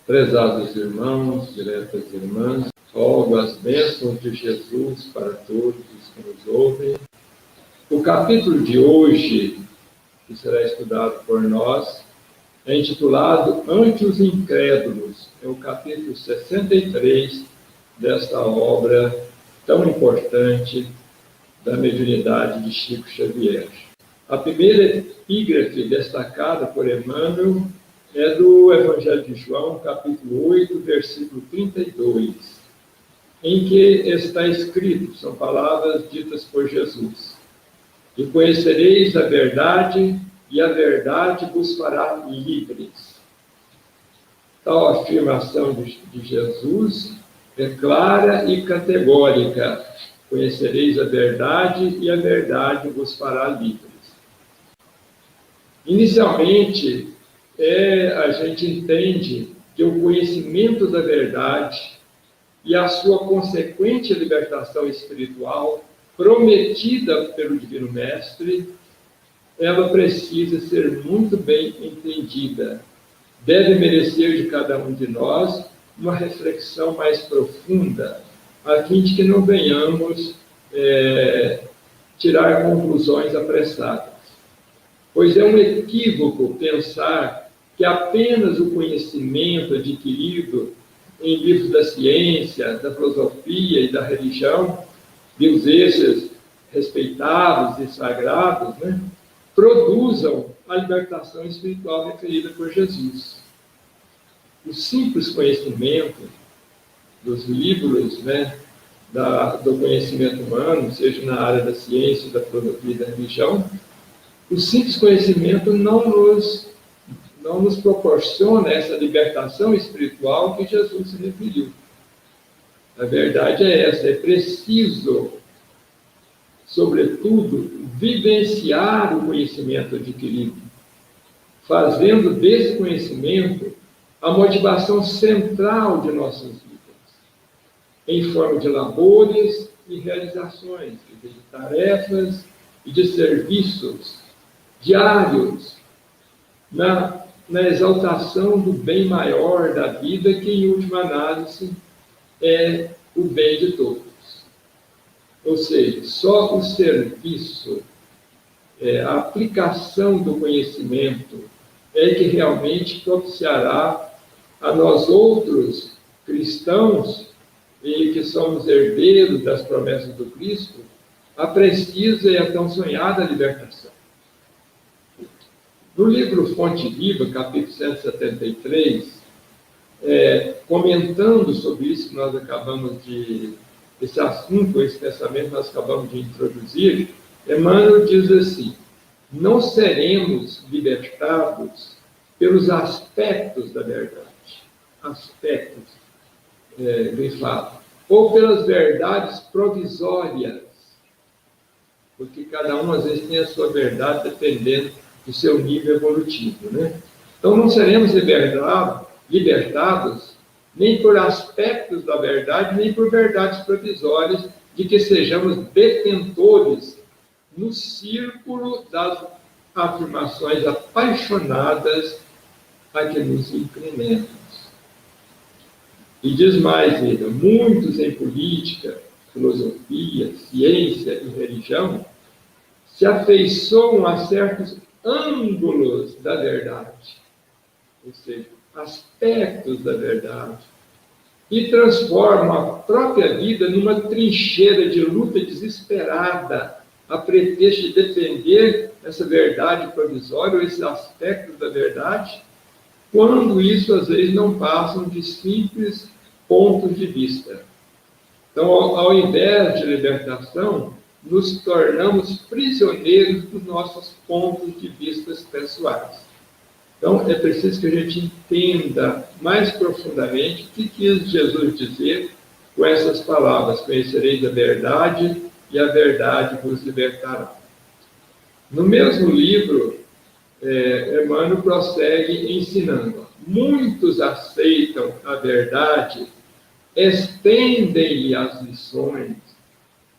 Prezados irmãos, diletas irmãs, rogo as bênçãos de Jesus para todos os que nos ouvem. O capítulo de hoje, que será estudado por nós, é intitulado Ante os Incrédulos. É o capítulo 63 desta obra tão importante da mediunidade de Chico Xavier. A primeira epígrafe destacada por Emmanuel é do Evangelho de João, capítulo 8, versículo 32, em que está escrito, são palavras ditas por Jesus: E conhecereis a verdade, e a verdade vos fará livres. Tal afirmação de Jesus é clara e categórica: conhecereis a verdade, e a verdade vos fará livres. Inicialmente, a gente entende que o conhecimento da verdade e a sua consequente libertação espiritual, prometida pelo Divino Mestre, ela precisa ser muito bem entendida. Deve merecer de cada um de nós uma reflexão mais profunda, a fim de que não venhamos tirar conclusões apressadas. Pois é um equívoco pensar que apenas o conhecimento adquirido em livros da ciência, da filosofia e da religião, livros esses respeitados e sagrados, produzam a libertação espiritual referida por Jesus. O simples conhecimento dos livros, do conhecimento humano, seja na área da ciência, da filosofia e da religião, o simples conhecimento não nos proporciona essa libertação espiritual que Jesus se referiu. A verdade é essa: é preciso, sobretudo, vivenciar o conhecimento adquirido, fazendo desse conhecimento a motivação central de nossas vidas, em forma de labores e realizações, de tarefas e de serviços diários, na exaltação do bem maior da vida, que, em última análise, é o bem de todos. Ou seja, só o serviço, a aplicação do conhecimento é que realmente propiciará a nós outros cristãos, e que somos herdeiros das promessas do Cristo, a precisa e a tão sonhada libertação. No livro Fonte Viva, capítulo 173, comentando sobre isso que nós acabamos de... esse assunto, esse pensamento nós acabamos de introduzir, Emmanuel diz assim: não seremos libertados pelos aspectos da verdade, aspectos grifados, ou pelas verdades provisórias, porque cada um às vezes tem a sua verdade dependendo do seu nível evolutivo, Então não seremos libertados nem por aspectos da verdade, nem por verdades provisórias, de que sejamos detentores no círculo das afirmações apaixonadas a que nos inclinemos. E diz mais ainda: muitos em política, filosofia, ciência e religião se afeiçoam a certos ângulos da verdade, ou seja, aspectos da verdade, e transformam a própria vida numa trincheira de luta desesperada, a pretexto de defender essa verdade provisória, ou esses aspectos da verdade, quando isso às vezes não passam de simples pontos de vista. Então, ao invés de libertação, nos tornamos prisioneiros dos nossos pontos de vista pessoais. Então, é preciso que a gente entenda mais profundamente o que quis Jesus dizer com essas palavras: conhecereis a verdade, e a verdade vos libertará. No mesmo livro, Emmanuel prossegue ensinando: muitos aceitam a verdade, estendem-lhe as lições,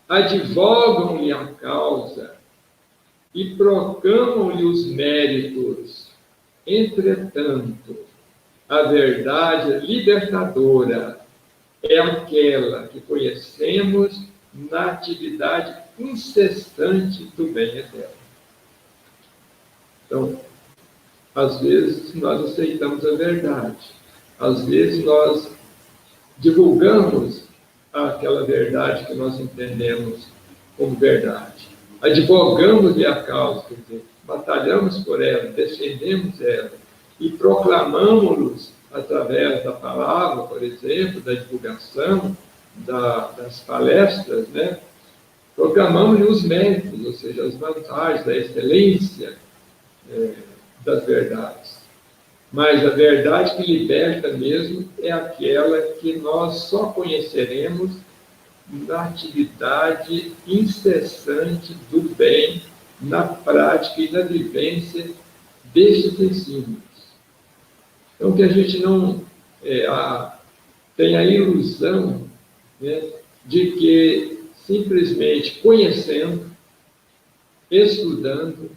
advogam-lhe a causa e proclamam-lhe os méritos. Entretanto, a verdade libertadora é aquela que conhecemos na atividade incessante do bem eterno. Então, às vezes nós aceitamos a verdade, às vezes nós divulgamos aquela verdade que nós entendemos como verdade, advogamos-lhe a causa, quer dizer, batalhamos por ela, defendemos ela e proclamamos-los através da palavra, por exemplo, da divulgação, das palestras, né? Proclamamos-lhe os méritos, ou seja, as vantagens, a excelência das verdades. Mas a verdade que liberta mesmo é aquela que nós só conheceremos na atividade incessante do bem, na prática e na vivência destes ensinos. Então, que a gente não tenha a ilusão, né, de que simplesmente conhecendo, estudando,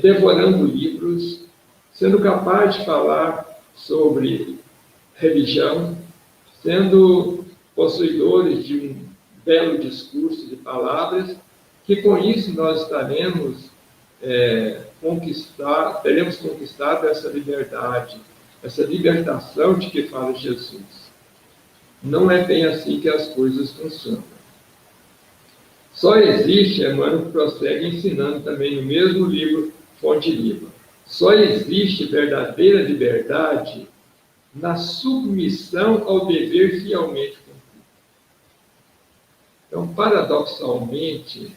devorando livros, sendo capaz de falar sobre religião, sendo possuidores de um belo discurso de palavras, que com isso nós teremos conquistado essa liberdade, essa libertação de que fala Jesus. Não é bem assim que as coisas funcionam. Só existe, Emmanuel prossegue ensinando também no mesmo livro, Fonte Viva, só existe verdadeira liberdade na submissão ao dever fielmente cumprido. Então, paradoxalmente,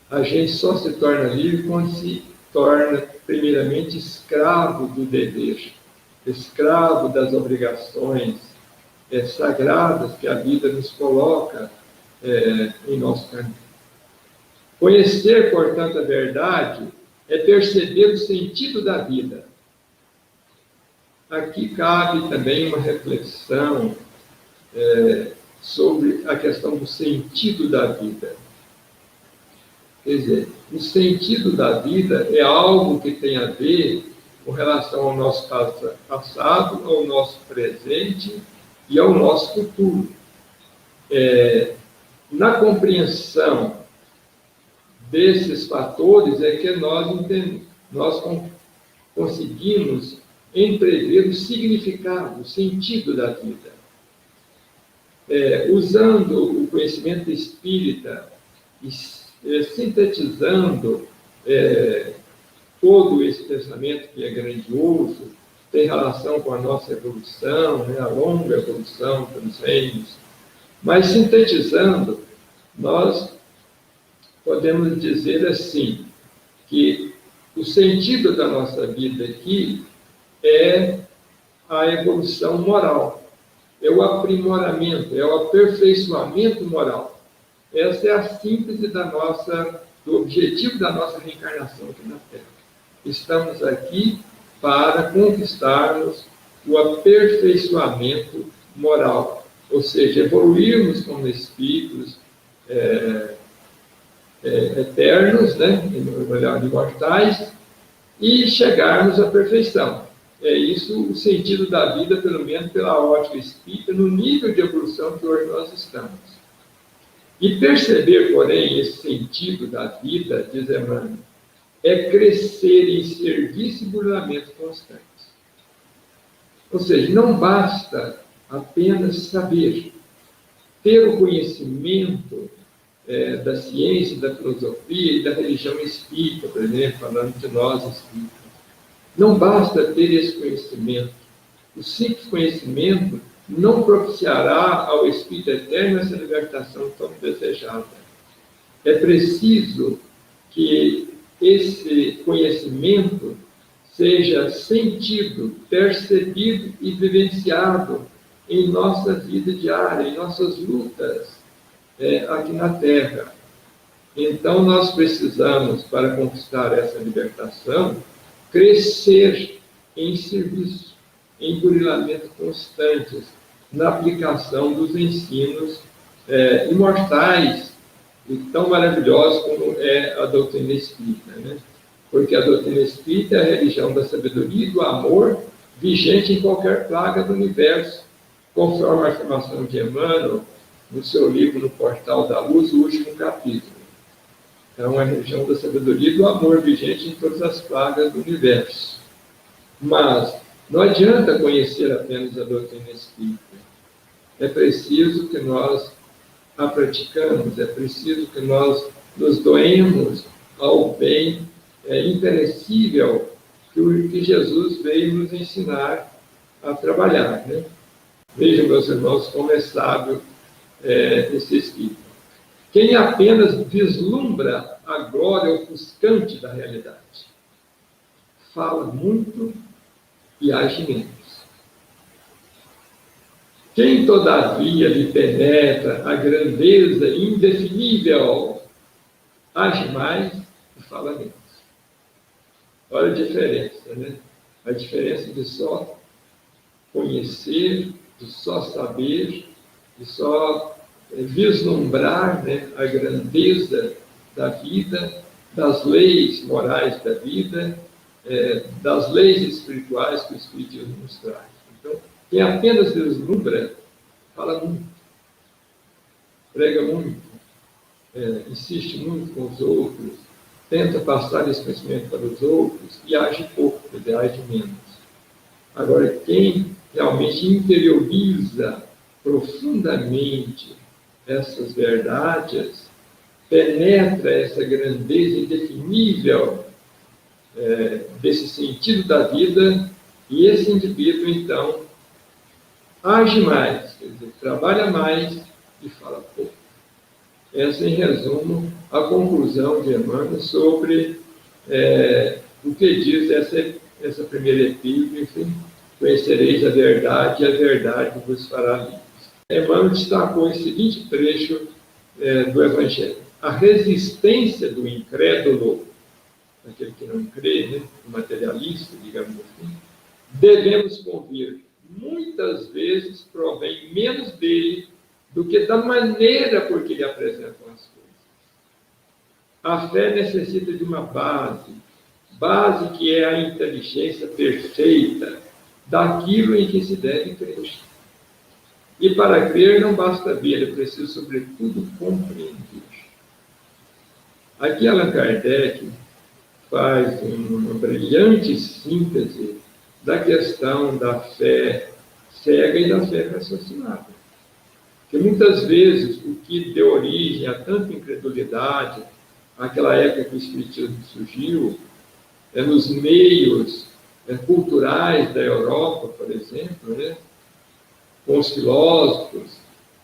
a gente só se torna livre quando se torna, primeiramente, escravo do dever, escravo das obrigações sagradas que a vida nos coloca em nosso caminho. Conhecer, portanto, a verdade é perceber o sentido da vida. Aqui cabe também uma reflexão sobre a questão do sentido da vida. Quer dizer, o sentido da vida é algo que tem a ver com relação ao nosso passado, ao nosso presente e ao nosso futuro. Na compreensão desses fatores é que nós conseguimos entrever o significado, o sentido da vida. Usando o conhecimento espírita e sintetizando todo esse pensamento que é grandioso, tem relação com a nossa evolução, né, a longa evolução pelos reinos, mas sintetizando, nós podemos dizer assim, que o sentido da nossa vida aqui é a evolução moral, é o aprimoramento, é o aperfeiçoamento moral. Essa é a síntese do objetivo da nossa reencarnação aqui na Terra. Estamos aqui para conquistarmos o aperfeiçoamento moral, ou seja, evoluirmos como espíritos eternos, né, imortais, e chegarmos à perfeição. É isso o sentido da vida, pelo menos pela ótica espírita, no nível de evolução que hoje nós estamos. E perceber, porém, esse sentido da vida, diz Emmanuel, é crescer em serviço e burlamento constantes. Ou seja, não basta apenas saber, ter o conhecimento da ciência, da filosofia e da religião espírita, por exemplo, falando de nós espíritas. Não basta ter esse conhecimento. O simples conhecimento não propiciará ao Espírito Eterno essa libertação tão desejada. É preciso que esse conhecimento seja sentido, percebido e vivenciado em nossa vida diária, em nossas lutas aqui na Terra. Então, nós precisamos, para conquistar essa libertação, crescer em serviço, em burilamento constantes, na aplicação dos ensinos imortais e tão maravilhosos como é a doutrina espírita, né? Porque a doutrina espírita é a religião da sabedoria e do amor, vigente em qualquer plaga do universo, conforme a afirmação de Emmanuel no seu livro No Portal da Luz, o último capítulo. É uma região da sabedoria e do amor vigente em todas as plagas do universo. Mas não adianta conhecer apenas a doutrina espírita. É preciso que nós a praticamos, é preciso que nós nos doemos ao bem imperecível que Jesus veio nos ensinar a trabalhar, né? Vejam, meus irmãos, como é sábio esse Espírito. Quem apenas vislumbra a glória ofuscante da realidade, fala muito e age menos. Quem, todavia, lhe penetra a grandeza indefinível, age mais e fala menos. Olha a diferença, né? A diferença de só conhecer, de só saber, de só vislumbrar, né, a grandeza da vida, das leis morais da vida, das leis espirituais que o Espiritismo nos traz. Então, quem apenas vislumbra, fala muito, prega muito, insiste muito com os outros, tenta passar esse conhecimento para os outros e age pouco, quer dizer, age menos. Agora, quem realmente interioriza profundamente essas verdades, penetra essa grandeza indefinível desse sentido da vida, e esse indivíduo, então, age mais, quer dizer, trabalha mais e fala pouco. Essa, em resumo, a conclusão de Emmanuel sobre o que diz essa primeira epístola, enfim, conhecereis a verdade e a verdade vos fará livres. Emmanuel destacou o seguinte trecho do Evangelho: a resistência do incrédulo, aquele que não crê, né, o materialista, digamos assim, devemos convir, muitas vezes provém menos dele do que da maneira por que lhe apresentam as coisas. A fé necessita de uma base que é a inteligência perfeita daquilo em que se deve crer. E para crer não basta ver, é preciso, sobretudo, compreender. Aqui Allan Kardec faz uma brilhante síntese da questão da fé cega e da fé raciocinada. Porque muitas vezes o que deu origem a tanta incredulidade, naquela época que o Espiritismo surgiu, nos meios culturais da Europa, por exemplo, né, com os filósofos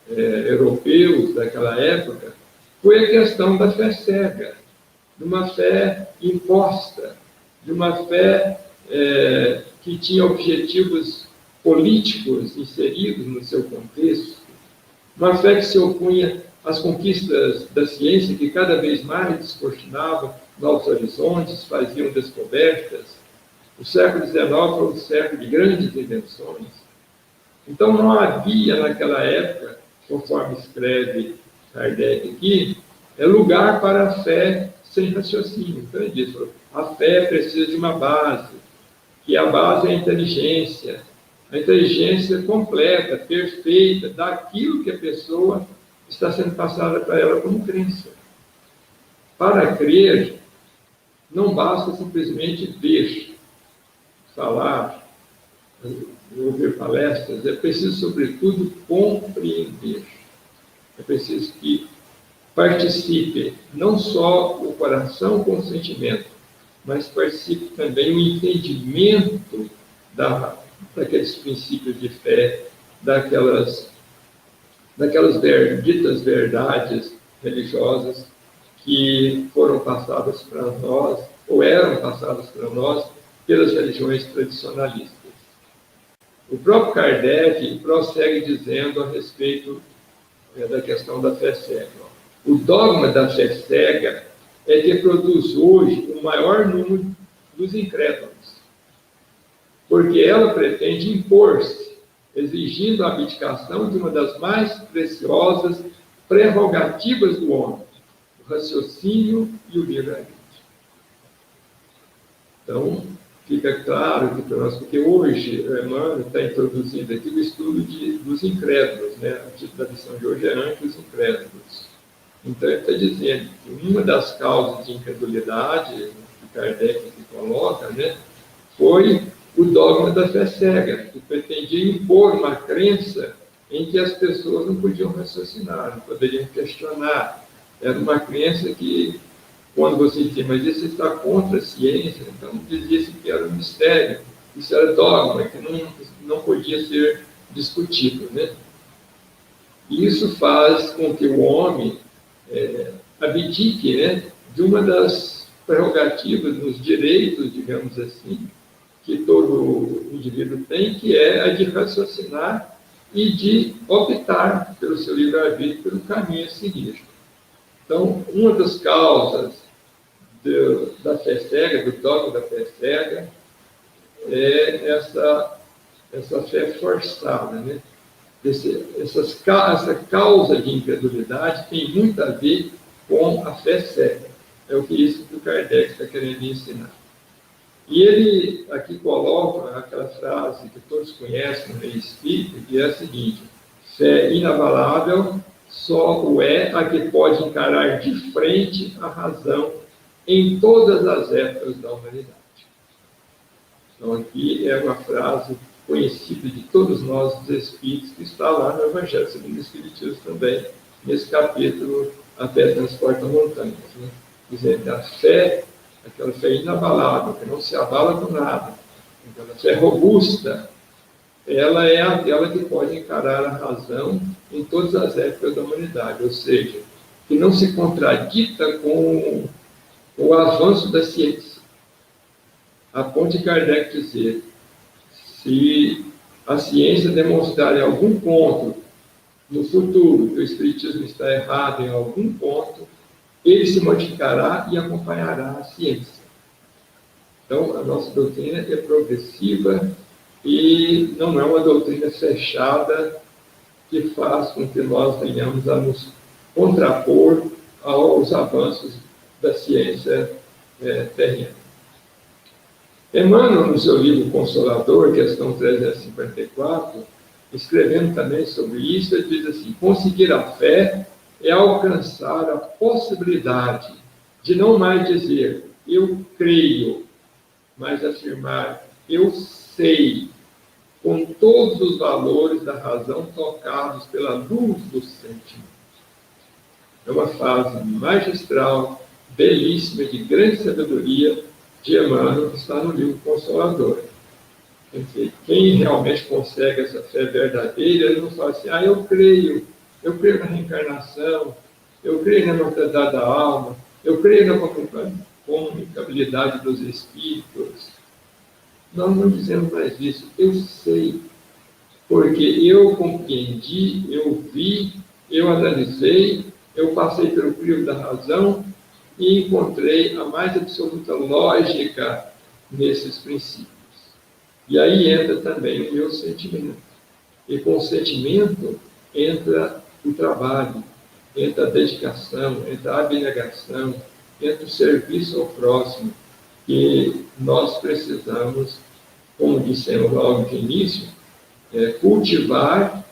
europeus daquela época, foi a questão da fé cega, de uma fé imposta, de uma fé que tinha objetivos políticos inseridos no seu contexto, uma fé que se opunha às conquistas da ciência, que cada vez mais descortinavam novos horizontes, faziam descobertas. O século XIX foi um século de grandes invenções. Então, não havia naquela época, conforme escreve Kardec aqui, lugar para a fé sem raciocínio. Então, ele diz, a fé precisa de uma base, que a base é a inteligência completa, perfeita, daquilo que a pessoa está sendo passada para ela como crença. Para crer, não basta simplesmente ver, falar, ouvir palestras, é preciso, sobretudo, compreender. É preciso que participe não só o coração com o sentimento, mas participe também o entendimento daqueles princípios de fé, daquelas ditas verdades religiosas que foram passadas para nós, ou eram passadas para nós, pelas religiões tradicionalistas. O próprio Kardec prossegue dizendo a respeito da questão da fé cega. O dogma da fé cega é que produz hoje o maior número dos incrédulos, porque ela pretende impor-se, exigindo a abdicação de uma das mais preciosas prerrogativas do homem, o raciocínio e o livre-arbítrio. Então, fica claro que para nós, porque hoje o Emmanuel está introduzindo aqui o estudo dos incrédulos, né? O título da lição de hoje é Ante os Incrédulos. Então, ele está dizendo que uma das causas de incredulidade que Kardec aqui coloca, né, foi o dogma da fé cega, que pretendia impor uma crença em que as pessoas não podiam raciocinar, não poderiam questionar. Era uma crença que, quando você dizia, mas isso está contra a ciência, então dizia-se que era um mistério, isso era dogma, que não podia ser discutido, né? E isso faz com que o homem abdique, né, de uma das prerrogativas, dos direitos, digamos assim, que todo indivíduo tem, que é a de raciocinar e de optar pelo seu livre-arbítrio, pelo caminho a seguir. Então, uma das causas da fé cega, do dogma da fé cega, é essa fé forçada, né? Essa causa de incredulidade tem muito a ver com a fé cega. É o que isso que o Kardec está querendo ensinar. E ele aqui coloca aquela frase que todos conhecem no meio espírita, que é a seguinte: fé inabalável só o é a que pode encarar de frente a razão em todas as épocas da humanidade. Então, aqui é uma frase conhecida de todos nós, os espíritos, que está lá no Evangelho segundo o Espiritismo também, nesse capítulo, A Fé Transporta Montanhas, né? Dizendo que a fé, aquela fé inabalável, que não se abala com nada, aquela fé robusta, ela é aquela que pode encarar a razão em todas as épocas da humanidade, ou seja, que não se contradita com o avanço da ciência. A ponto de Kardec dizer, se a ciência demonstrar em algum ponto no futuro que o Espiritismo está errado em algum ponto, ele se modificará e acompanhará a ciência. Então, a nossa doutrina é progressiva e não é uma doutrina fechada que faz com que nós venhamos a nos contrapor aos avanços da ciência terrena. Emmanuel, no seu livro Consolador, questão 354, escrevendo também sobre isso, ele diz assim: conseguir a fé é alcançar a possibilidade de não mais dizer eu creio, mas afirmar eu sei, com todos os valores da razão tocados pela luz do sentimento. É uma frase magistral, belíssima, de grande sabedoria, de Emmanuel, que está no livro Consolador. Quer dizer, quem realmente consegue essa fé verdadeira, ele não fala assim, eu creio na reencarnação, eu creio na imortalidade da alma, eu creio na comunicabilidade dos espíritos. Nós não dizemos mais isso, eu sei, porque eu compreendi, eu vi, eu analisei, eu passei pelo crivo da razão e encontrei a mais absoluta lógica nesses princípios. E aí entra também o meu sentimento. E com o sentimento entra o trabalho, entra a dedicação, entra a abnegação, entra o serviço ao próximo, que nós precisamos, como dissemos logo de início, cultivar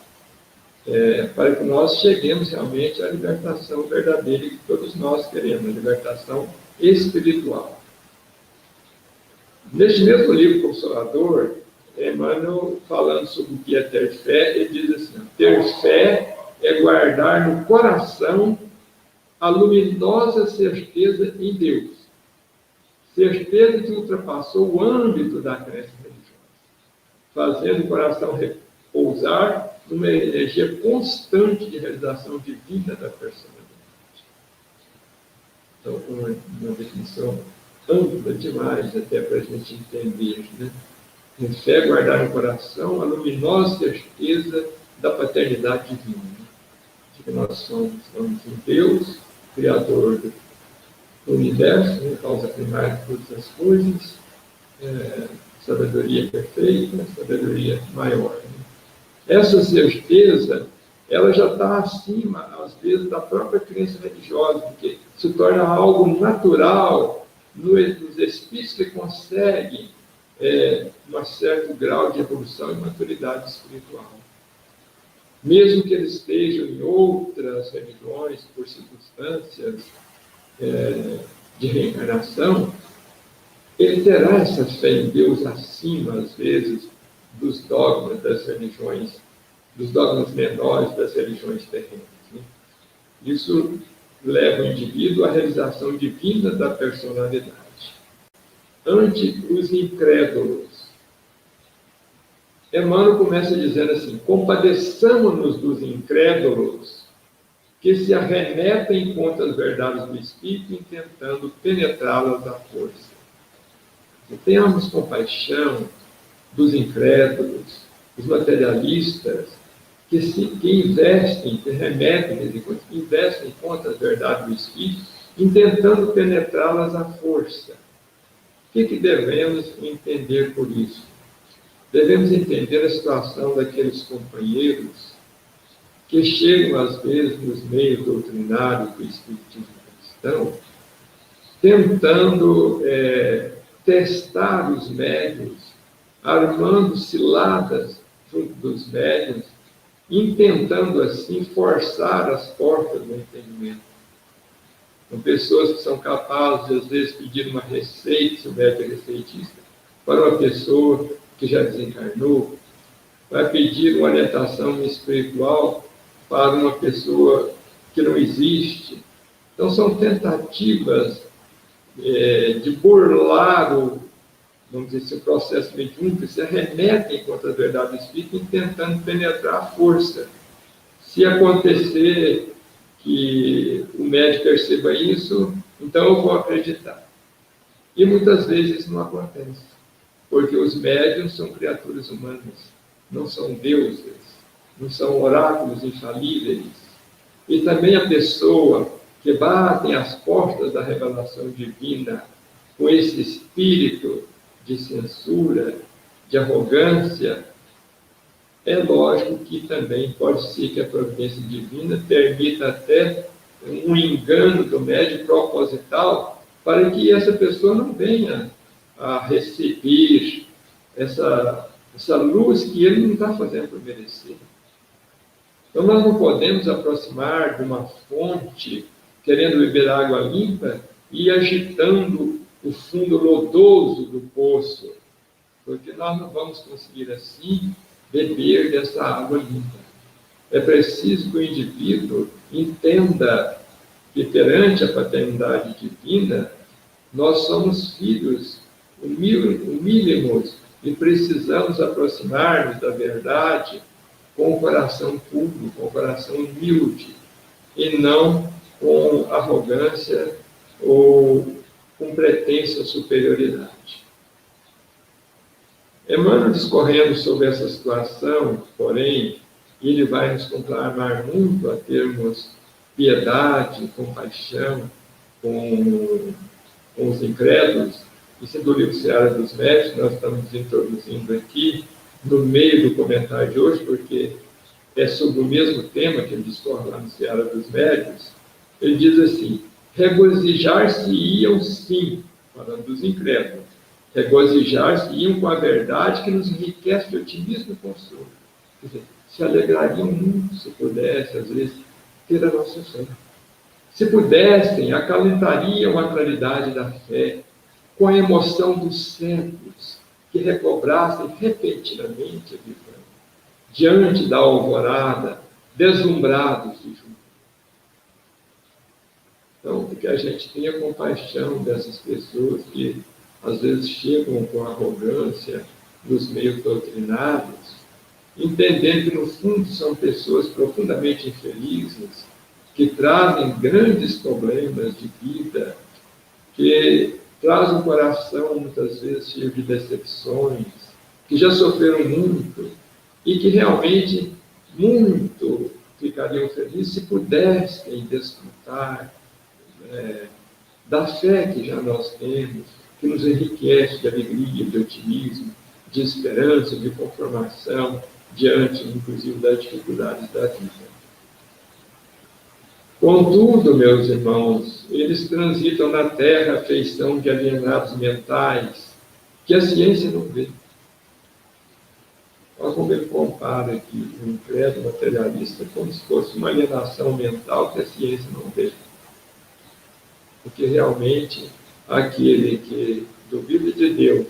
para que nós cheguemos realmente à libertação verdadeira que todos nós queremos, a libertação espiritual. Neste mesmo livro Consolador, Emmanuel, falando sobre o que é ter fé, ele diz assim: ter fé é guardar no coração a luminosa certeza em Deus, certeza que ultrapassou o âmbito da crença religiosa, fazendo o coração repousar numa energia constante de realização divina da personalidade. Então, uma definição ampla demais até para a gente entender, né? Em fé, guardar no coração a luminosa certeza da paternidade divina, de que nós somos um Deus, Criador do universo, né? Causa primária de todas as coisas, sabedoria perfeita, sabedoria maior. Né? Essa certeza, ela já está acima, às vezes, da própria crença religiosa, porque se torna algo natural nos espíritos que conseguem um certo grau de evolução e maturidade espiritual. Mesmo que eles estejam em outras religiões, por circunstâncias de reencarnação, ele terá essa fé em Deus acima, às vezes, dos dogmas das religiões, dos dogmas menores das religiões terrenas. Né? Isso leva o indivíduo à realização divina da personalidade. Ante os incrédulos, Emmanuel começa dizendo assim: compadeçamos-nos dos incrédulos que se arremetem contra as verdades do Espírito, intentando penetrá-las à força. Tenhamos compaixão dos incrédulos, dos materialistas, que investem, que remetem, investem contra as verdades do Espírito, intentando penetrá-las à força. O que devemos entender por isso? Devemos entender a situação daqueles companheiros que chegam, às vezes, nos meios doutrinários do Espiritismo cristão, tentando testar os médiuns, armando ciladas junto dos médiuns, intentando, assim, forçar as portas do entendimento. São pessoas que são capazes de, às vezes, pedir uma receita, se o médium é receitista, para uma pessoa que já desencarnou, vai pedir uma orientação espiritual para uma pessoa que não existe. Então, são tentativas de burlar vamos dizer assim, o processo mediúnico, se arremetem contra a verdade do Espírito, tentando penetrar a força. Se acontecer que o médium perceba isso, então eu vou acreditar. E muitas vezes isso não acontece, porque os médiuns são criaturas humanas, não são deuses, não são oráculos infalíveis. E também a pessoa que bate às portas da revelação divina com esse espírito de censura, de arrogância, é lógico que também pode ser que a providência divina permita até um engano do médium proposital para que essa pessoa não venha a receber essa luz que ele não está fazendo por merecer. Então, nós não podemos aproximar de uma fonte querendo beber água limpa e agitando o fundo lodoso do poço, porque nós não vamos conseguir, assim, beber dessa água limpa. É preciso que o indivíduo entenda que, perante a paternidade divina, nós somos filhos humílimos e precisamos aproximar-nos da verdade com o coração puro, com o coração humilde, e não com arrogância ou com pretensa superioridade. Emmanuel, discorrendo sobre essa situação, porém, ele vai nos conclamar muito a termos piedade, compaixão com os incrédulos. Isso é do livro Seara dos Médiuns, nós estamos introduzindo aqui no meio do comentário de hoje, porque é sobre o mesmo tema que ele discorre lá no Seara dos Médiuns. Ele diz assim: regozijar-se-iam sim, falando dos incrédulos, regozijar-se-iam com a verdade que nos enriquece de otimismo e consolo. Quer dizer, se alegrariam muito se pudessem, às vezes, ter a nossa fé. Se pudessem, acalentariam a claridade da fé com a emoção dos séculos que recobrassem repentinamente a visão, diante da alvorada, deslumbrados de júbilo. Então, que a gente tenha compaixão dessas pessoas que, às vezes, chegam com arrogância nos meios doutrinários, entendendo que, no fundo, são pessoas profundamente infelizes, que trazem grandes problemas de vida, que trazem um coração, muitas vezes, cheio de decepções, que já sofreram muito e que realmente muito ficariam felizes se pudessem desfrutar da fé que já nós temos, que nos enriquece de alegria, de otimismo, de esperança, de conformação, diante, inclusive, das dificuldades da vida. Contudo, meus irmãos, eles transitam na terra à feição de alienados mentais, que a ciência não vê. Olha como ele compara aqui o incrédulo materialista como se fosse uma alienação mental que a ciência não vê. Porque realmente aquele que duvida de Deus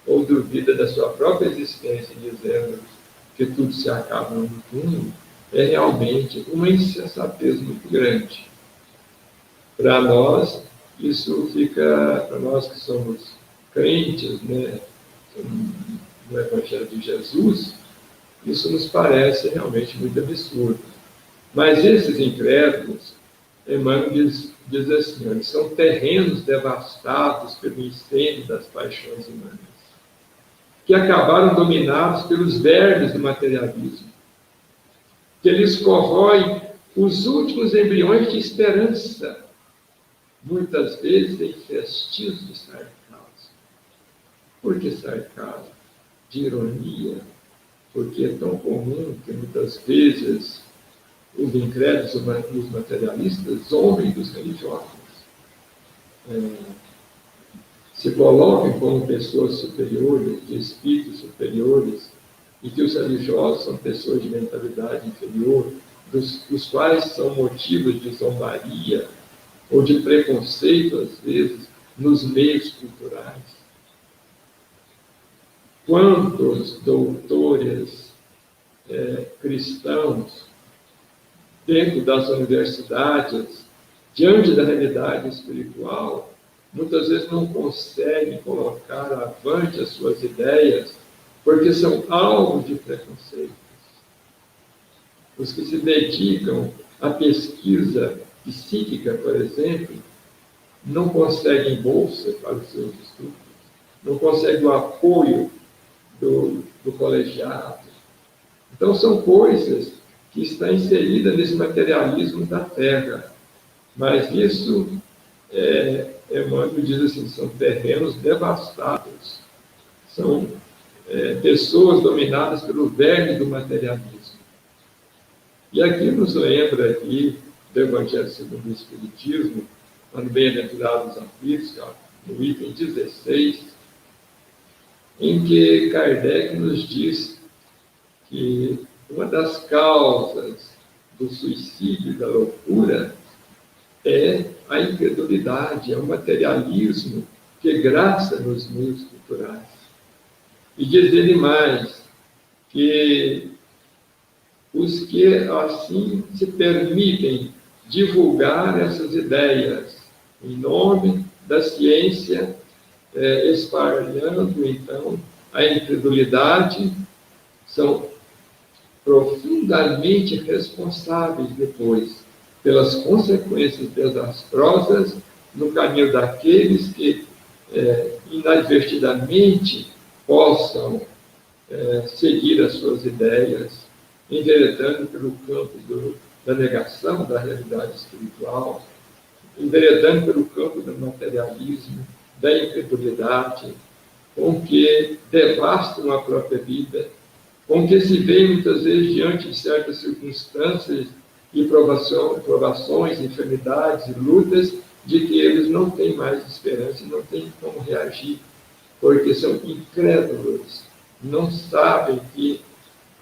ou duvida da sua própria existência, dizendo que tudo se acaba no mundo, é realmente uma insensatez muito grande. Para nós, isso fica, para nós que somos crentes, né, no Evangelho de Jesus, isso nos parece realmente muito absurdo. Mas esses incrédulos, Emmanuel diz assim, eles são terrenos devastados pelo incêndio das paixões humanas, que acabaram dominados pelos vermes do materialismo, que eles corroem os últimos embriões de esperança, muitas vezes em festins de sarcasmo. Por que sarcasmo? De ironia, porque é tão comum que muitas vezes os incrédulos, os materialistas, zombem dos religiosos. Se colocam como pessoas superiores, de espíritos superiores, e que os religiosos são pessoas de mentalidade inferior, dos quais são motivos de zombaria ou de preconceito, às vezes, nos meios culturais. Quantos doutores cristãos, dentro das universidades, diante da realidade espiritual, muitas vezes não conseguem colocar avante as suas ideias, porque são alvo de preconceitos. Os que se dedicam à pesquisa psíquica, por exemplo, não conseguem bolsa para os seus estudos, não conseguem o apoio do colegiado. Então, são coisas que estão inseridas nesse materialismo da Terra. Mas isso, Emmanuel diz assim, são terrenos devastados, são pessoas dominadas pelo verme do materialismo. E aqui nos lembra aqui do Evangelho segundo o Espiritismo, lá no Bem-aventurados Aflitos, no item 16, em que Kardec nos diz que uma das causas do suicídio e da loucura é a incredulidade, é o materialismo que graça nos meios culturais. E diz ele mais, que os que assim se permitem divulgar essas ideias em nome da ciência, espalhando, então, a incredulidade, são profundamente responsáveis depois pelas consequências desastrosas no caminho daqueles que inadvertidamente possam seguir as suas ideias, enveredando pelo campo da negação da realidade espiritual, enveredando pelo campo do materialismo, da incredulidade, com que devastam a própria vida, com que se veem muitas vezes diante de certas circunstâncias e provações, enfermidades e lutas, de que eles não têm mais esperança e não têm como reagir, porque são incrédulos, não sabem que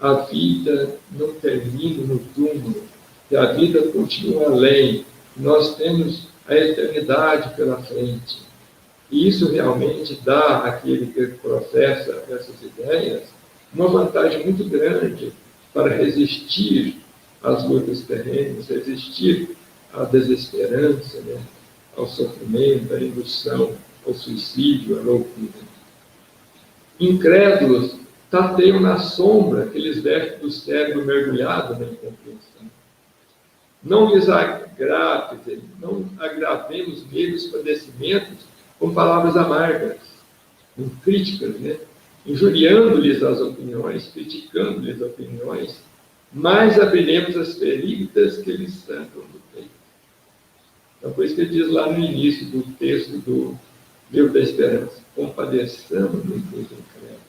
a vida não termina no túmulo, que a vida continua além, nós temos a eternidade pela frente. E isso realmente dá àquele que professa essas ideias uma vantagem muito grande para resistir às lutas terrenas, resistir à desesperança, né? Ao sofrimento, à indução, ao suicídio, à loucura. Incrédulos tateiam na sombra que lhes veste do cérebro mergulhado na incompreensão. Não lhes não agravemos neles padecimentos com palavras amargas, com críticas, né? Injuriando-lhes as opiniões, criticando-lhes as opiniões, mas abriremos as feridas que lhes sangram no peito. Então, por isso que ele diz lá no início do texto do Livro da Esperança, compadeçamos-nos dos incrédulos.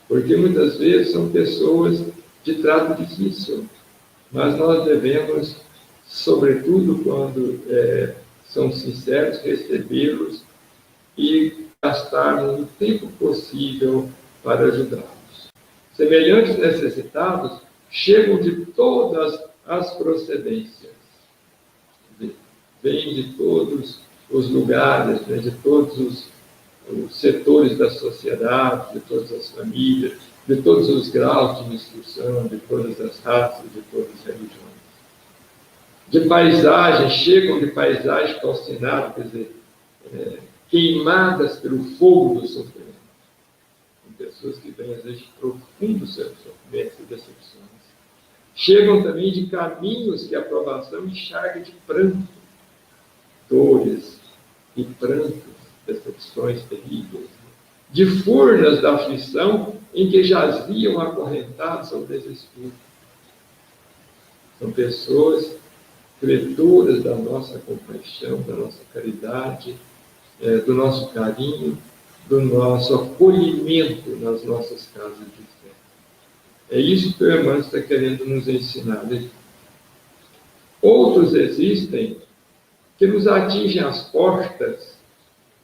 Porque muitas vezes são pessoas de trato difícil, mas nós devemos, sobretudo quando são sinceros, recebê-los e gastarmos o tempo possível para ajudá-los. Semelhantes necessitados chegam de todas as procedências, vêm de todos os lugares, vêm de todos os setores da sociedade, de todas as famílias, de todos os graus de instrução, de todas as raças, de todas as religiões. De paisagem, chegam de paisagem calcinada, quer dizer, queimadas pelo fogo do sofrimento. São pessoas que vêm, às vezes, de profundos sofrimentos e decepções. Chegam também de caminhos que a aprovação enxerga de pranto, dores e prantos, decepções terríveis, de furnas da aflição em que jaziam acorrentados ao desespero. São pessoas credoras da nossa compaixão, da nossa caridade, do nosso carinho, do nosso acolhimento nas nossas casas de fé. É isso que o Emmanuel está querendo nos ensinar. Né? Outros existem que nos atingem as portas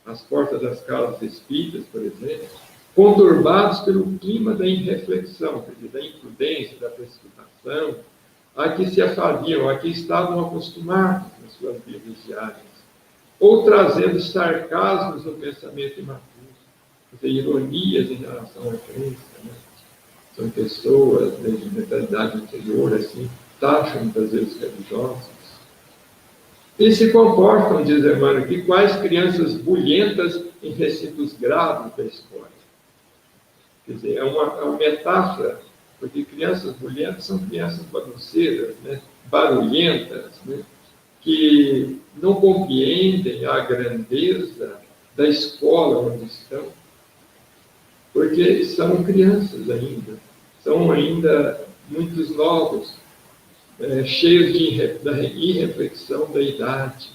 das casas espíritas, por exemplo, conturbados pelo clima da irreflexão, quer dizer, da imprudência, da precipitação, a que se afadiam, a que estavam acostumados nas suas vidas diárias, ou trazendo sarcasmos no pensamento imaturo, quer dizer, ironias em relação à crença. Né? São pessoas de mentalidade interior, assim, taxam muitas vezes religiosos, e se comportam, diz Emmanuel, que quais crianças bulhentas em recintos graves da escola. Quer dizer, é uma metáfora, porque crianças bulhentas são crianças bagunceiras, né? Barulhentas, né? Que não compreendem a grandeza da escola onde estão, porque são crianças ainda, são ainda muitos novos, cheios da irreflexão da idade.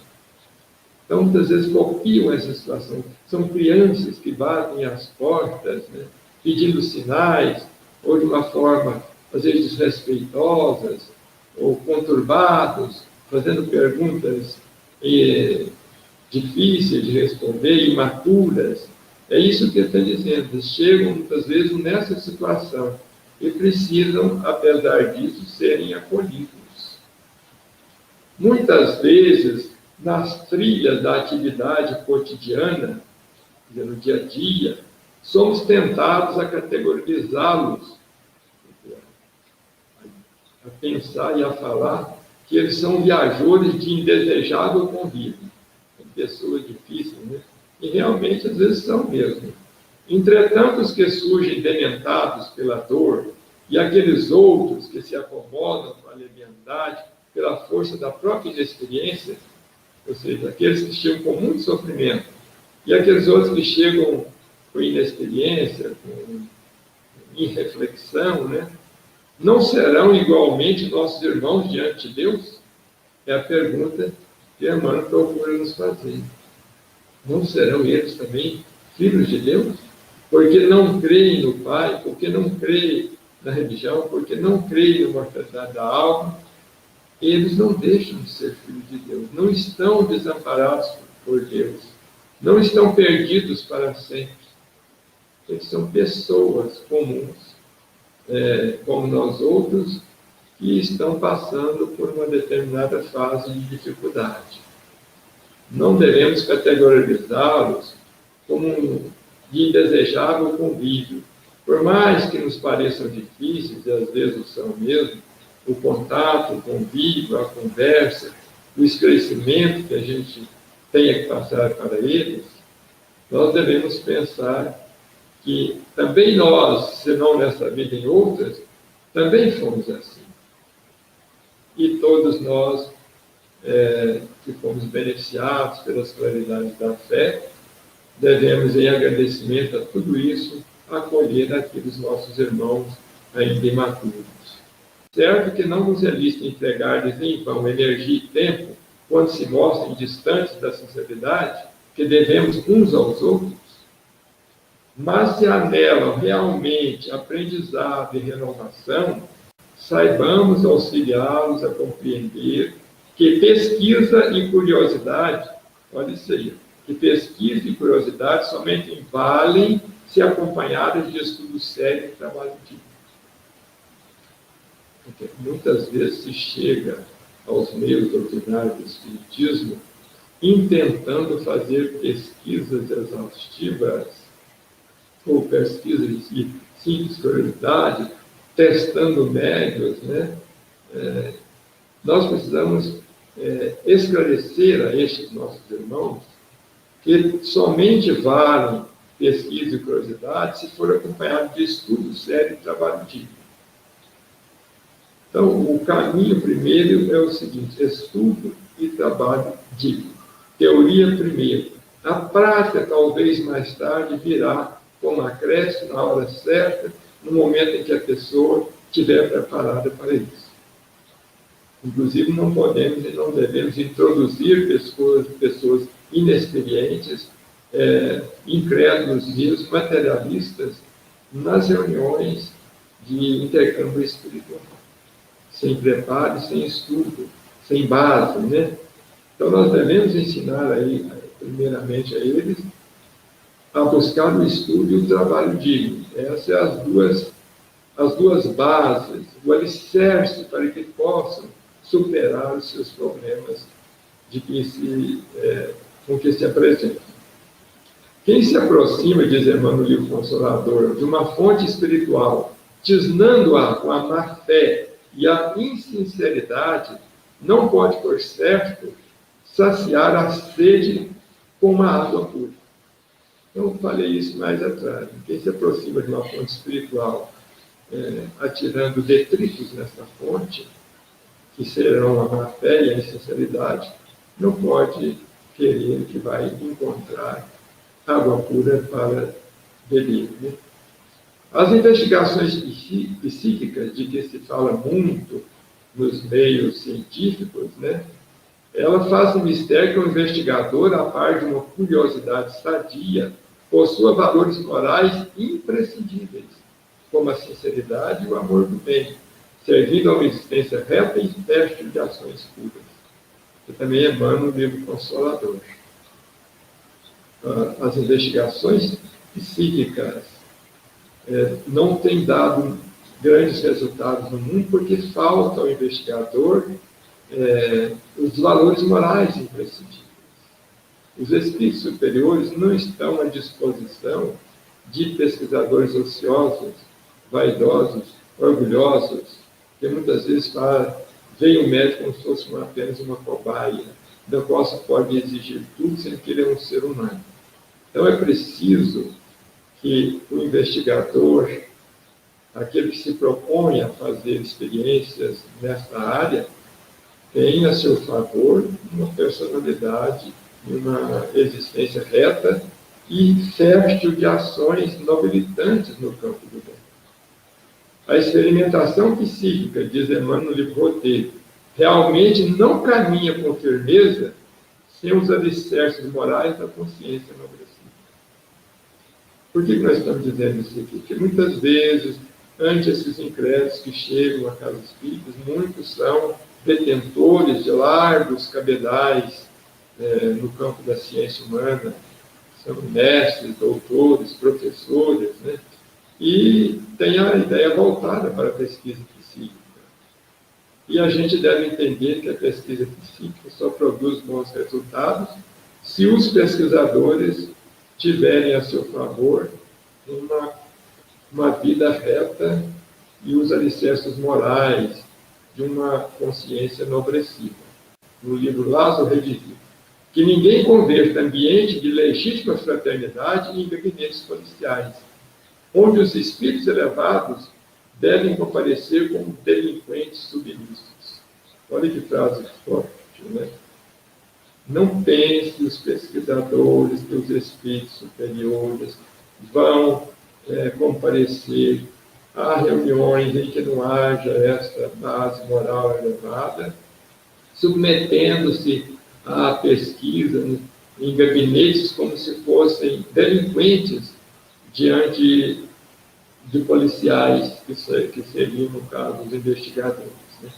Então, muitas vezes copiam essa situação. São crianças que batem às portas, né, pedindo sinais, ou de uma forma, às vezes, desrespeitosas, ou conturbados, fazendo perguntas difíceis de responder, imaturas. É isso que ele está dizendo. Eles chegam, muitas vezes, nessa situação e precisam, apesar disso, serem acolhidos. Muitas vezes, nas trilhas da atividade cotidiana, no dia a dia, somos tentados a categorizá-los, a pensar e a falar que eles são viajores de indesejável convívio. São pessoas difíceis, né? E realmente, às vezes, são mesmo. Entretanto, os que surgem dementados pela dor e aqueles outros que se acomodam com a leviandade pela força da própria inexperiência, ou seja, aqueles que chegam com muito sofrimento e aqueles outros que chegam com inexperiência, com irreflexão, né? Não serão igualmente nossos irmãos diante de Deus? É a pergunta que Emmanuel procura nos fazer. Não serão eles também filhos de Deus? Porque não creem no Pai, porque não creem na religião, porque não creem na mortalidade da alma, eles não deixam de ser filhos de Deus, não estão desamparados por Deus, não estão perdidos para sempre. Eles são pessoas comuns, como nós outros, que estão passando por uma determinada fase de dificuldade. Não devemos categorizá-los como de indesejável convívio. Por mais que nos pareçam difíceis, e às vezes o são mesmo, o contato, o convívio, a conversa, o esclarecimento que a gente tenha que passar para eles, nós devemos pensar que também nós, se não nessa vida em outras, também fomos assim. E todos nós que fomos beneficiados pelas claridades da fé, devemos, em agradecimento a tudo isso, acolher aqueles nossos irmãos ainda imaturos. Certo que não nos é lícito entregar-lhes em vão energia e tempo quando se mostrem distantes da sinceridade que devemos uns aos outros, mas se anelam realmente aprendizado e renovação, saibamos auxiliá-los a compreender que pesquisa e curiosidade, olha isso aí, que pesquisa e curiosidade somente valem se acompanhadas de estudo sério e trabalho digno. Porque muitas vezes se chega aos meios doutrinários do Espiritismo intentando fazer pesquisas exaustivas ou pesquisas de simples curiosidade, testando médios, né? Nós precisamos esclarecer a estes nossos irmãos que somente valem pesquisa e curiosidade se for acompanhado de estudo sério e trabalho digno. Então, o caminho primeiro é o seguinte: estudo e trabalho digno. Teoria primeiro. A prática, talvez mais tarde, virá como acréscimo na hora certa, no momento em que a pessoa estiver preparada para isso. Inclusive, não podemos e não devemos introduzir pessoas inexperientes, incrédulos mesmo, materialistas, nas reuniões de intercâmbio espiritual, sem preparo, sem estudo, sem base, né? Então, nós devemos ensinar aí, primeiramente a eles, a buscar o estudo e o trabalho digno. Essas são as duas bases, o alicerce para que possam superar os seus problemas com que se apresentam. Quem se aproxima, diz Emmanuel no livro Consolador, de uma fonte espiritual, tisnando-a com a má fé e a insinceridade, não pode, por certo, saciar a sede com uma água pura. Então, falei isso mais atrás. Quem se aproxima de uma fonte espiritual, atirando detritos nessa fonte, que serão a má fé e a insinceridade, não pode querer que vai encontrar água pura para beber. Né? As investigações psíquicas, de que se fala muito nos meios científicos, né? Ela faz um mistério que o investigador, a par de uma curiosidade sadia, possua valores morais imprescindíveis, como a sinceridade e o amor do bem, servindo a uma existência reta e fértil de ações puras. Que também Emmanuel no livro Consolador. As investigações psíquicas não têm dado grandes resultados no mundo porque falta ao investigador os valores morais imprescindíveis. Os espíritos superiores não estão à disposição de pesquisadores ociosos, vaidosos, orgulhosos, que muitas vezes veem o médico como se fosse apenas uma cobaia, da qual se pode exigir tudo sem que ele é um ser humano. Então é preciso que o investigador, aquele que se propõe a fazer experiências nesta área, tenha a seu favor uma personalidade, uma existência reta e fértil de ações nobilitantes no campo do bem. A experimentação psíquica, diz Emmanuel no livro Roteiro, realmente não caminha com firmeza sem os alicerces morais da consciência enobrecida. Por que nós estamos dizendo isso aqui? Porque muitas vezes, ante esses incrédulos que chegam a casas espíritas, muitos são detentores de largos cabedais no campo da ciência humana, são mestres, doutores, professores, né? E tem a ideia voltada para a pesquisa psíquica. E a gente deve entender que a pesquisa psíquica só produz bons resultados se os pesquisadores tiverem a seu favor uma vida reta e os alicerces morais de uma consciência enobrecida. No livro Lázaro redigido, que ninguém converta ambiente de legítima fraternidade em gabinetes policiais, onde os espíritos elevados devem comparecer como delinquentes submissos. Olha que frase forte, né? Não pense que os pesquisadores, que os espíritos superiores vão comparecer a reuniões em que não haja essa base moral elevada, submetendo-se à pesquisa em gabinetes como se fossem delinquentes diante de policiais, que seriam, no caso, os investigadores. Né?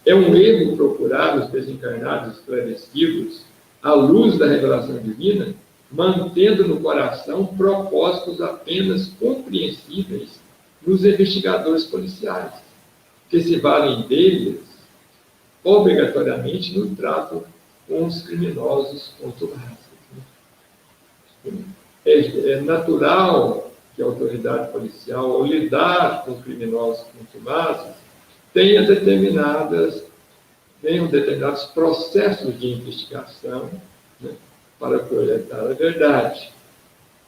É um erro procurar os desencarnados esclarecidos à luz da revelação divina, mantendo no coração propósitos apenas compreensíveis nos investigadores policiais, que se valem deles obrigatoriamente no trato com os criminosos contumados. É natural que a autoridade policial, ao lidar com criminosos contumados, tenham determinados processos de investigação, né, para coletar a verdade.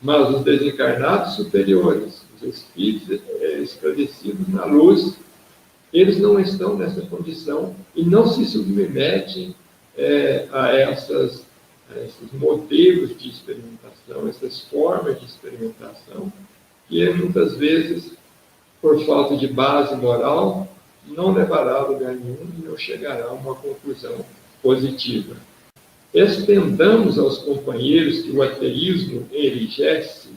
Mas os desencarnados superiores, os espíritos esclarecidos na luz, eles não estão nessa condição e não se submetem a esses modelos de experimentação, essas formas de experimentação, que muitas vezes, por falta de base moral, não levará a lugar nenhum e não chegará a uma conclusão positiva. Estendamos aos companheiros que o ateísmo enrijece,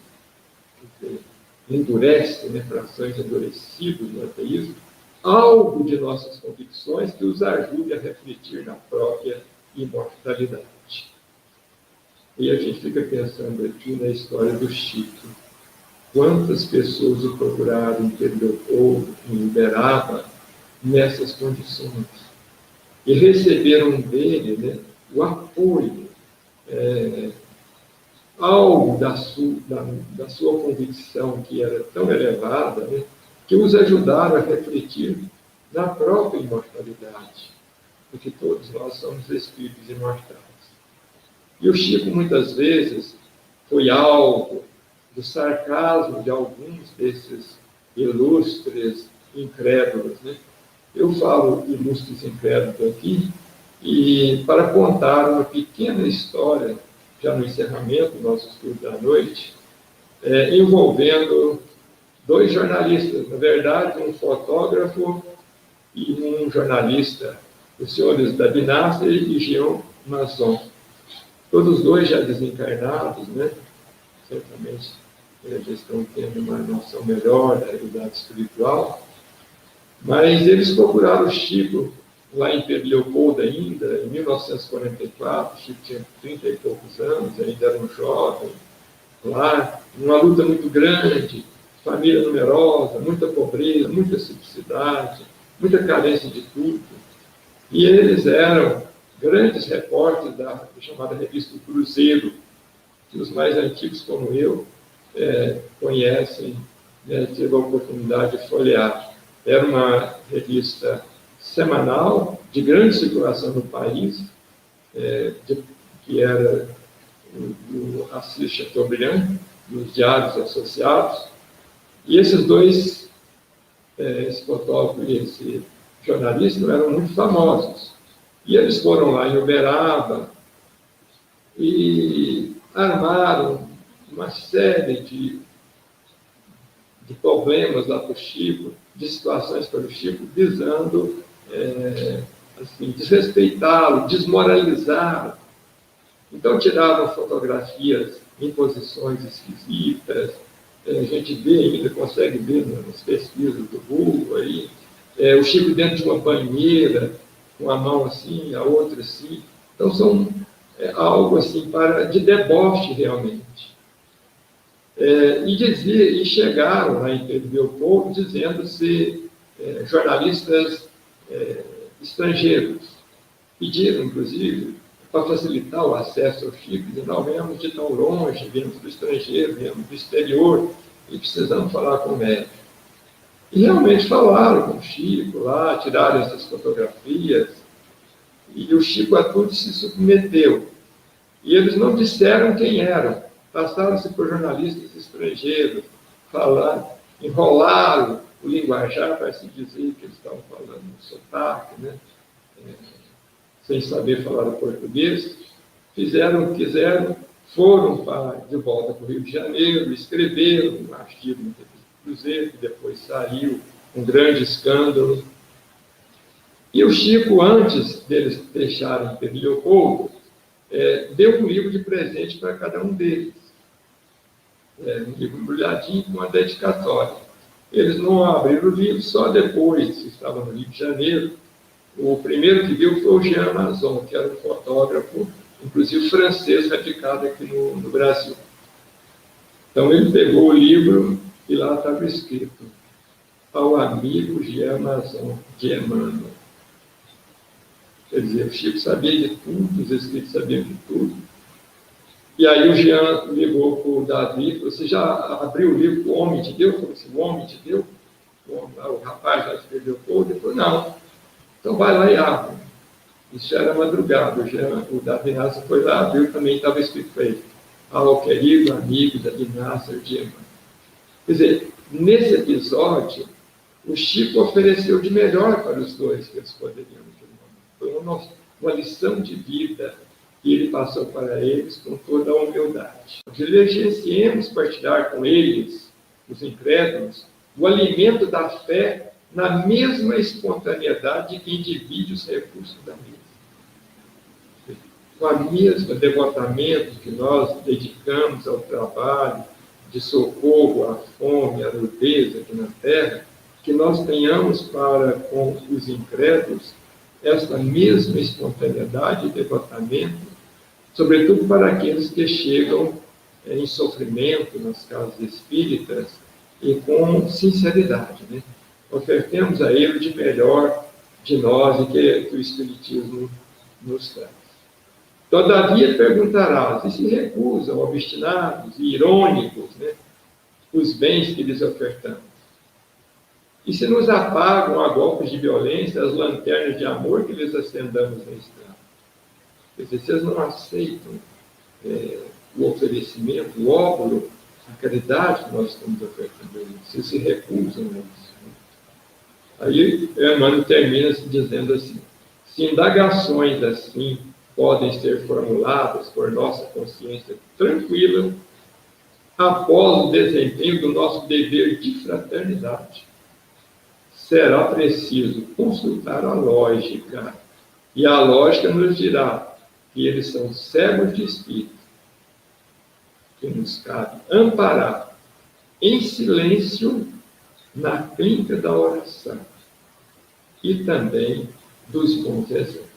endurece, frações endurecidas no ateísmo, algo de nossas convicções que os ajude a refletir na própria imortalidade. E a gente fica pensando aqui na história do Chico. Quantas pessoas o procuraram em Leopoldo, em Uberaba, nessas condições? E receberam dele, o apoio, algo da sua convicção, que era tão elevada, que os ajudaram a refletir na própria imortalidade, porque todos nós somos espíritos imortais. E o Chico, muitas vezes, foi alvo do sarcasmo de alguns desses ilustres incrédulos. Eu falo ilustres incrédulos aqui, e para contar uma pequena história, já no encerramento do nosso estudo da noite, envolvendo dois jornalistas, na verdade, um fotógrafo e um jornalista, os senhores da Binastra e Jean Masson. Todos dois já desencarnados, certamente eles já estão tendo uma noção melhor da realidade espiritual, mas eles procuraram o Chico lá em Pedro Leopoldo ainda, em 1944, o Chico tinha 30 e poucos anos, ainda era um jovem, lá, uma luta muito grande, família numerosa, muita pobreza, muita simplicidade, muita carência de tudo. E eles eram grandes repórteres da chamada revista Cruzeiro, que os mais antigos, como eu, conhecem, tive a oportunidade de folhear. Era uma revista semanal, de grande circulação no país, que era do Assis Chateaubriand, dos Diários Associados. E esses dois, esse fotógrafo e esse jornalista, eram muito famosos. E eles foram lá em Uberaba e armaram uma série de problemas lá para o Chico, de situações para o Chico, visando desrespeitá-lo, desmoralizá-lo. Então, tiravam fotografias em posições esquisitas. A gente vê ainda, consegue ver nas pesquisas do Google aí, o Chico dentro de uma banheira, com a mão assim, a outra assim. Então, são algo assim de deboche realmente. E chegaram lá em Pedro Leopoldo dizendo-se jornalistas estrangeiros. Pediram, inclusive, para facilitar o acesso ao Chico, dizendo: não, viemos de tão longe, viemos do estrangeiro, viemos do exterior, e precisamos falar com o médico. E realmente falaram com o Chico lá, tiraram essas fotografias, e o Chico a tudo se submeteu. E eles não disseram quem eram, passaram-se por jornalistas estrangeiros, enrolaram o linguajar para se dizer que eles estavam falando no sotaque, sem saber falar o português. Fizeram o que quiseram, foram de volta para o Rio de Janeiro, escreveram um artigo no Cruzeiro, que depois saiu, um grande escândalo. E o Chico, antes deles deixarem Pedro Leopoldo, deu um livro de presente para cada um deles. Um livro embrulhadinho com uma dedicatória. Eles não abriram o livro, só depois, que estavam no Rio de Janeiro. O primeiro que viu foi o Jean Masson, que era um fotógrafo inclusive francês radicado aqui no Brasil. Então ele pegou o livro e lá estava escrito: ao amigo Jean Mazon de Emmanuel. Quer dizer, o Chico sabia de tudo, os espíritos sabiam de tudo. E aí o Jean ligou para o Davi e falou: você já abriu o livro O Homem de Deus? Falou assim: o Homem de Deus? O rapaz já escreveu todo? Ele falou: não. Então vai lá e abre. Isso era madrugada. O Davi Nasser foi lá, abriu, também estava escrito para ele: ao querido amigo Davi Nasser de Emmanuel. Quer dizer, nesse episódio, o Chico ofereceu de melhor para os dois que eles poderiam ter. Foi uma lição de vida que ele passou para eles com toda a humildade. Diligenciemos partilhar com eles, os incrédulos, o alimento da fé na mesma espontaneidade de quem divide os recursos da mesa. Com a mesma devotamento que nós dedicamos ao trabalho de socorro à fome, à nudez aqui na terra, que nós tenhamos para com os incrédulos essa mesma espontaneidade e devotamento, sobretudo para aqueles que chegam em sofrimento nas casas espíritas e com sinceridade, né? Ofertemos a ele de melhor de nós e que o Espiritismo nos traz. Todavia perguntarás, e se recusam, obstinados e irônicos, né, os bens que lhes ofertamos? E se nos apagam a golpes de violência as lanternas de amor que lhes acendamos na estrada? Quer dizer, se eles não aceitam o oferecimento, o óbolo, a caridade que nós estamos ofertando a eles, se se recusam a isso. Né? Aí Emmanuel termina dizendo assim: se indagações assim podem ser formuladas por nossa consciência tranquila, após o desempenho do nosso dever de fraternidade, será preciso consultar a lógica, e a lógica nos dirá que eles são cegos de espírito, que nos cabe amparar em silêncio na clínica da oração e também dos bons exemplos.